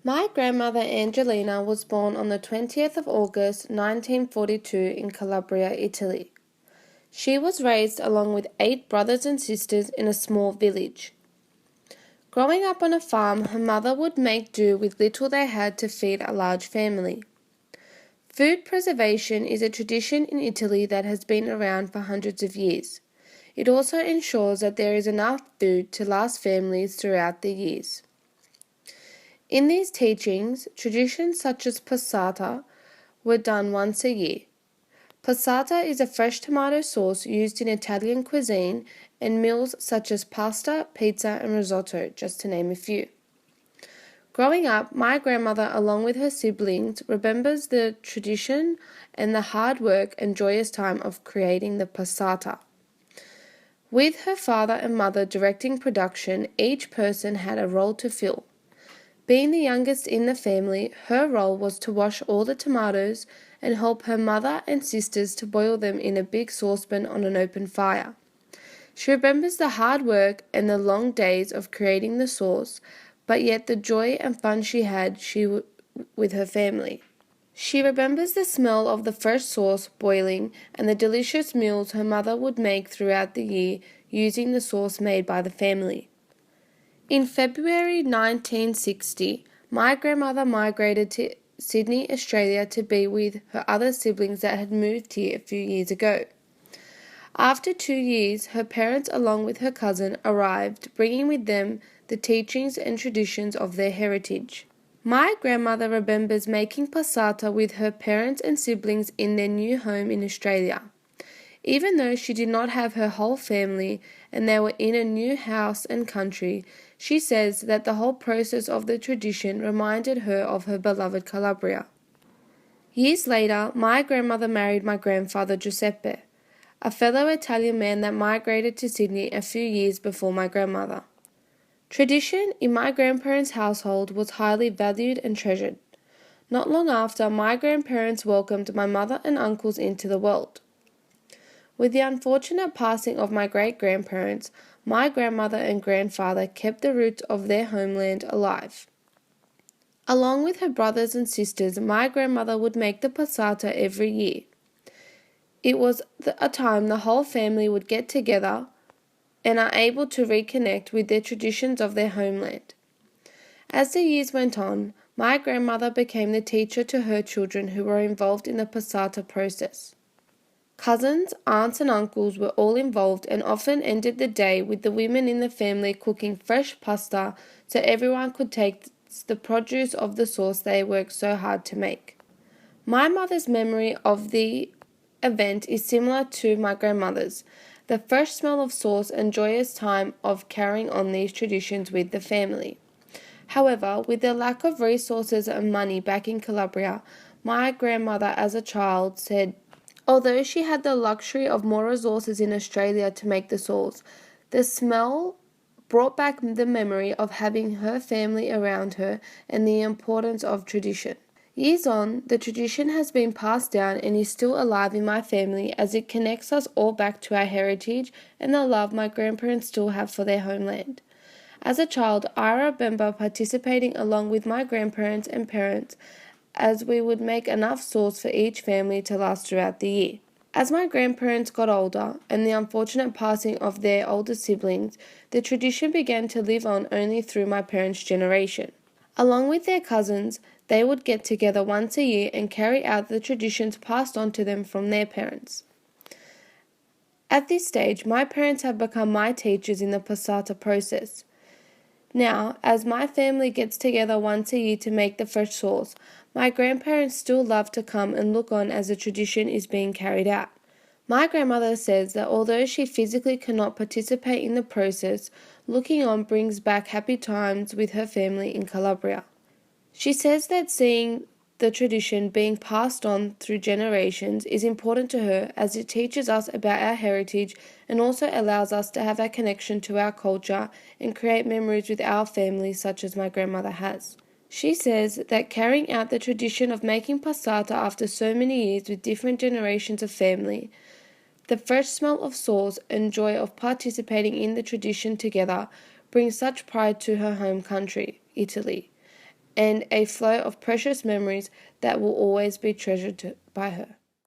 My grandmother Angelina was born on the 20th of August 1942 in Calabria, Italy. She was raised along with 8 brothers and sisters in a small village. Growing up on a farm, her mother would make do with little they had to feed a large family. Food preservation is a tradition in Italy that has been around for hundreds of years. It also ensures that there is enough food to last families throughout the years. In these teachings, traditions such as passata were done once a year. Passata is a fresh tomato sauce used in Italian cuisine and meals such as pasta, pizza, and risotto, just to name a few. Growing up, my grandmother, along with her siblings, remembers the tradition and the hard work and joyous time of creating the passata. With her father and mother directing production, each person had a role to fill. Being the youngest in the family, her role was to wash all the tomatoes and help her mother and sisters to boil them in a big saucepan on an open fire. She remembers the hard work and the long days of creating the sauce, but yet the joy and fun she had with her family. She remembers the smell of the fresh sauce boiling and the delicious meals her mother would make throughout the year using the sauce made by the family. In February 1960, my grandmother migrated to Sydney, Australia to be with her other siblings that had moved here a few years ago. After 2 years, her parents along with her cousin arrived, bringing with them the teachings and traditions of their heritage. My grandmother remembers making passata with her parents and siblings in their new home in Australia. Even though she did not have her whole family and they were in a new house and country, she says that the whole process of the tradition reminded her of her beloved Calabria. Years later, my grandmother married my grandfather Giuseppe, a fellow Italian man that migrated to Sydney a few years before my grandmother. Tradition in my grandparents' household was highly valued and treasured. Not long after, my grandparents welcomed my mother and uncles into the world. With the unfortunate passing of my great-grandparents, my grandmother and grandfather kept the roots of their homeland alive. Along with her brothers and sisters, my grandmother would make the passata every year. It was a time the whole family would get together and are able to reconnect with their traditions of their homeland. As the years went on, my grandmother became the teacher to her children who were involved in the passata process. Cousins, aunts and uncles were all involved and often ended the day with the women in the family cooking fresh pasta so everyone could take the produce of the sauce they worked so hard to make. My mother's memory of the event is similar to my grandmother's, the fresh smell of sauce and joyous time of carrying on these traditions with the family. However, with the lack of resources and money back in Calabria, my grandmother as a child said, although she had the luxury of more resources in Australia to make the sauce, the smell brought back the memory of having her family around her and the importance of tradition. Years on, the tradition has been passed down and is still alive in my family as it connects us all back to our heritage and the love my grandparents still have for their homeland. As a child, I remember participating along with my grandparents and parents as we would make enough sauce for each family to last throughout the year. As my grandparents got older and the unfortunate passing of their older siblings, the tradition began to live on only through my parents' generation. Along with their cousins, they would get together once a year and carry out the traditions passed on to them from their parents. At this stage, my parents have become my teachers in the passata process. Now, as my family gets together once a year to make the fresh sauce, my grandparents still love to come and look on as the tradition is being carried out. My grandmother says that although she physically cannot participate in the process, looking on brings back happy times with her family in Calabria. She says that seeing the tradition being passed on through generations is important to her as it teaches us about our heritage and also allows us to have a connection to our culture and create memories with our family such as my grandmother has. She says that carrying out the tradition of making passata after so many years with different generations of family, the fresh smell of sauce and joy of participating in the tradition together brings such pride to her home country, Italy, and a flow of precious memories that will always be treasured by her.